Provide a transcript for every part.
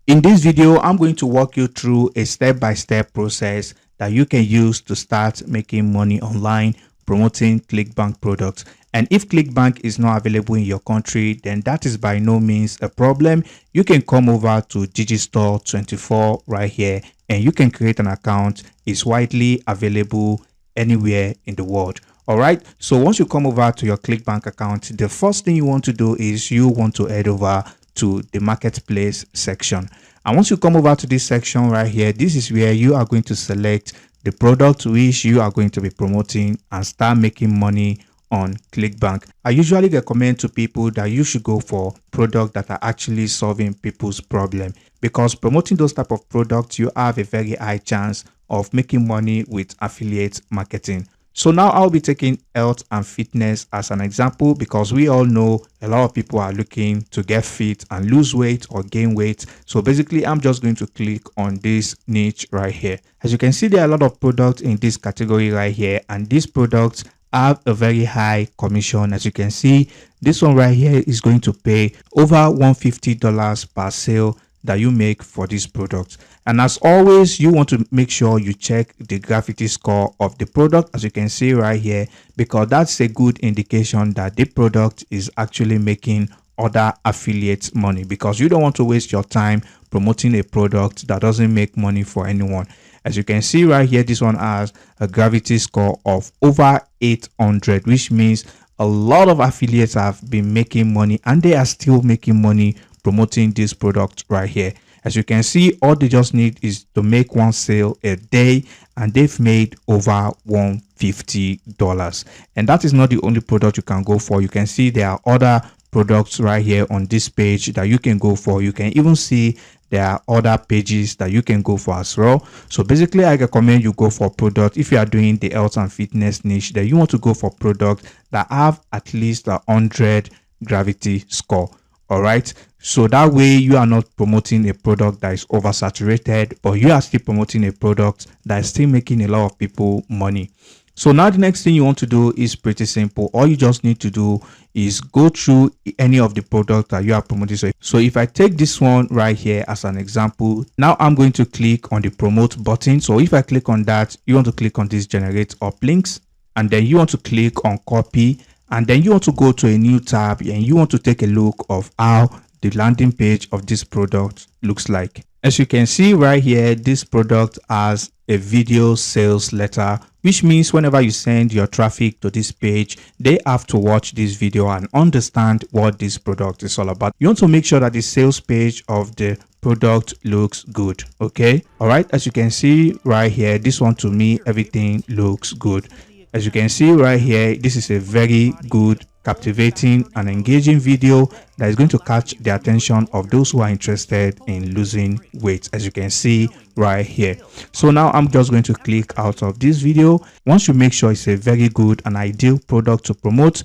In this video, I'm going to walk you through a step-by-step process that you can use to start making money online promoting Clickbank products. And if Clickbank is not available in your country, then that is by no means a problem. You can come over to Digistore24 right here and you can create an account. It's widely available anywhere in the world. All right, so once you come over to your Clickbank account, the first thing you want to do is you want to head over to the marketplace section. And once you come over to this section right here, this is where you are going to select the product which you are going to be promoting and start making money on Clickbank. I usually recommend to people that you should go for products that are actually solving people's problem, because promoting those type of products, you have a very high chance of making money with affiliate marketing. So now I'll be taking health and fitness as an example, because we all know a lot of people are looking to get fit and lose weight or gain weight. So basically, I'm just going to click on this niche right here. As you can see, there are a lot of products in this category right here, and these products have a very high commission. As you can see, this one right here is going to pay over $150 per sale that you make for this product. And as always, you want to make sure you check the gravity score of the product, as you can see right here, because that's a good indication that the product is actually making other affiliates money, because you don't want to waste your time promoting a product that doesn't make money for anyone. As you can see right here, this one has a gravity score of over 800, which means a lot of affiliates have been making money and they are still making money promoting this product right here. As you can see, all they just need is to make one sale a day and they've made over $150. And that is not the only product you can go for. You can see there are other products right here on this page that you can go for. You can even see there are other pages that you can go for as well. So basically, I recommend you go for product. If you are doing the health and fitness niche, then you want to go for products that have at least 100 gravity score. All right, so that way you are not promoting a product that is oversaturated, but you are still promoting a product that is still making a lot of people money. So now the next thing you want to do is pretty simple. All you just need to do is go through any of the products that you are promoting. So if I take this one right here as an example, now I'm going to click on the promote button. So if I click on that, you want to click on this generate uplinks, and then you want to click on copy. And then you want to go to a new tab and you want to take a look of how the landing page of this product looks like. As you can see right here, this product has a video sales letter, which means whenever you send your traffic to this page, they have to watch this video and understand what this product is all about. You want to make sure that the sales page of the product looks good. Okay. All right. As you can see right here, this one, to me, everything looks good. As you can see right here, this is a very good, captivating and engaging video that is going to catch the attention of those who are interested in losing weight, as you can see right here. So now I'm just going to click out of this video. Once you make sure it's a very good and ideal product to promote,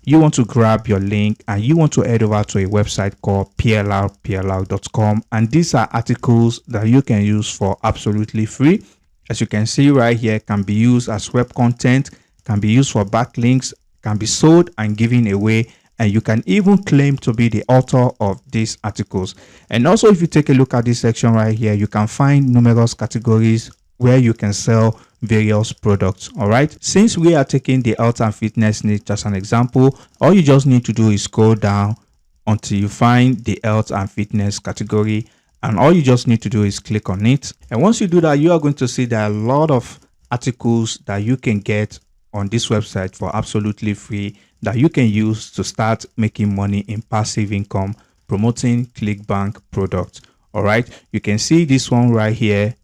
you want to grab your link and you want to head over to a website called plrplr.com, and these are articles that you can use for absolutely free. As you can see right here, can be used as web content, can be used for backlinks, can be sold and given away, and you can even claim to be the author of these articles. And also, if you take a look at this section right here, you can find numerous categories where you can sell various products. All right, since we are taking the health and fitness niche as an example, all you just need to do is scroll down until you find the health and fitness category. And all you just need to do is click on it. And once you do that, you are going to see there are a lot of articles that you can get on this website for absolutely free that you can use to start making money in passive income promoting Clickbank products. All right, you can see this one right here,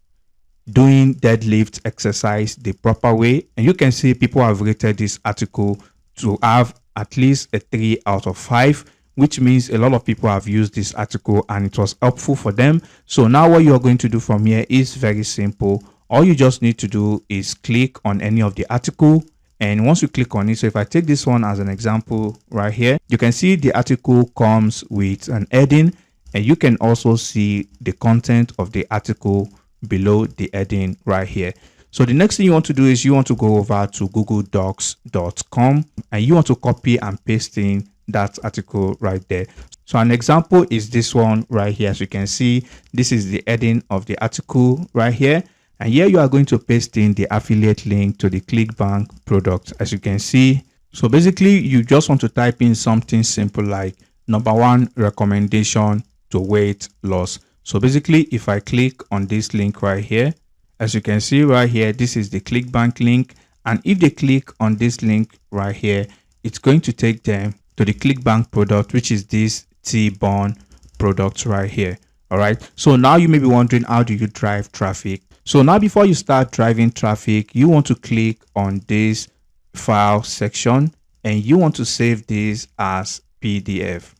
doing deadlift exercise the proper way. And you can see people have rated this article to have at least a 3 out of 5. Which means a lot of people have used this article and it was helpful for them. So now what you're going to do from here is very simple. All you just need to do is click on any of the article. And once you click on it, so if I take this one as an example right here, you can see the article comes with an heading, and you can also see the content of the article below the heading right here. So the next thing you want to do is you want to go over to googledocs.com and you want to copy and paste in that article right there. So an example is this one right here. As you can see, this is the heading of the article right here. And here you are going to paste in the affiliate link to the Clickbank product, as you can see. So basically, you just want to type in something simple like #1 recommendation to weight loss. So basically, if I click on this link right here, as you can see right here, this is the Clickbank link. And if they click on this link right here, it's going to take them to the Clickbank product, which is this T-bone product right here. All right. So now you may be wondering, how do you drive traffic? So now before you start driving traffic, you want to click on this file section and you want to save this as PDF.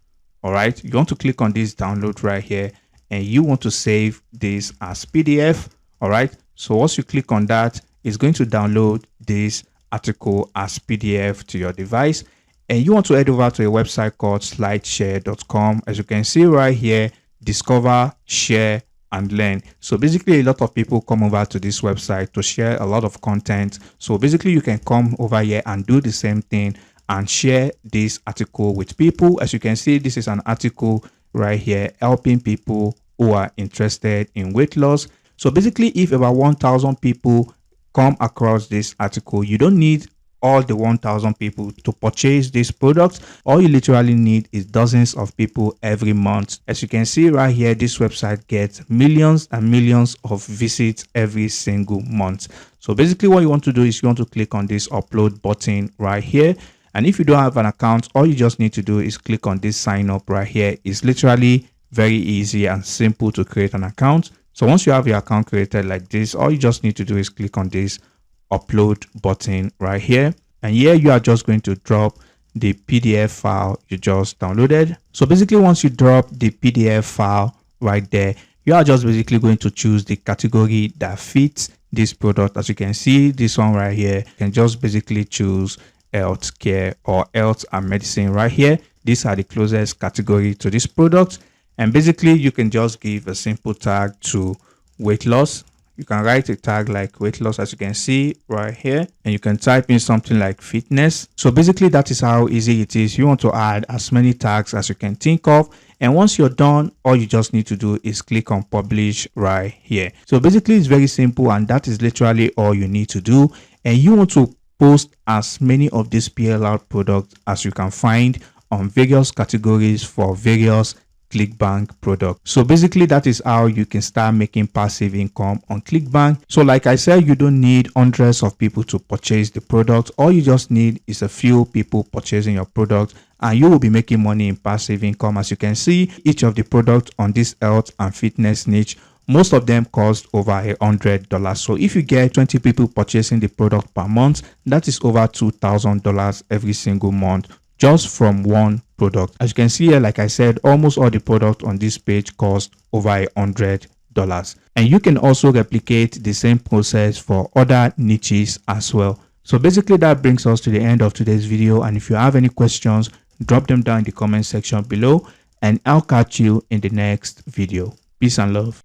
All right. You want to click on this download right here and you want to save this as PDF. All right. So once you click on that, it's going to download this article as PDF to your device. And you want to head over to a website called slideshare.com. As you can see right here, discover, share, and learn. So basically, a lot of people come over to this website to share a lot of content. So basically, you can come over here and do the same thing and share this article with people. As you can see, this is an article right here helping people who are interested in weight loss. So basically, if about 1,000 people come across this article, you don't need all the 1,000 people to purchase this product. All you literally need is dozens of people every month. As you can see right here, this website gets millions and millions of visits every single month. So basically what you want to do is you want to click on this upload button right here. And if you don't have an account, all you just need to do is click on this sign up right here. It's literally very easy and simple to create an account. So once you have your account created like this, all you just need to do is click on this upload button right here, and here you are just going to drop the PDF file you just downloaded. So basically, once you drop the PDF file right there, you are just basically going to choose the category that fits this product. As you can see, this one right here, you can just basically choose healthcare or health and medicine right here. These are the closest category to this product, and basically you can just give a simple tag to weight loss. You can write a tag like weight loss, as you can see right here, and you can type in something like fitness. So basically that is how easy it is. You want to add as many tags as you can think of, and once you're done, all you just need to do is click on publish right here. So basically it's very simple, and that is literally all you need to do. And you want to post as many of these PLR products as you can find on various categories for various Clickbank product. So basically that is how you can start making passive income on Clickbank. So like I said, you don't need hundreds of people to purchase the product. All you just need is a few people purchasing your product, and you will be making money in passive income. As you can see, each of the products on this health and fitness niche, most of them cost over $100. So if you get 20 people purchasing the product per month, that is over $2,000 every single month, just from one product. As you can see here, like I said, almost all the products on this page cost over $100. And you can also replicate the same process for other niches as well. So basically that brings us to the end of today's video. And if you have any questions, drop them down in the comment section below, and I'll catch you in the next video. Peace and love.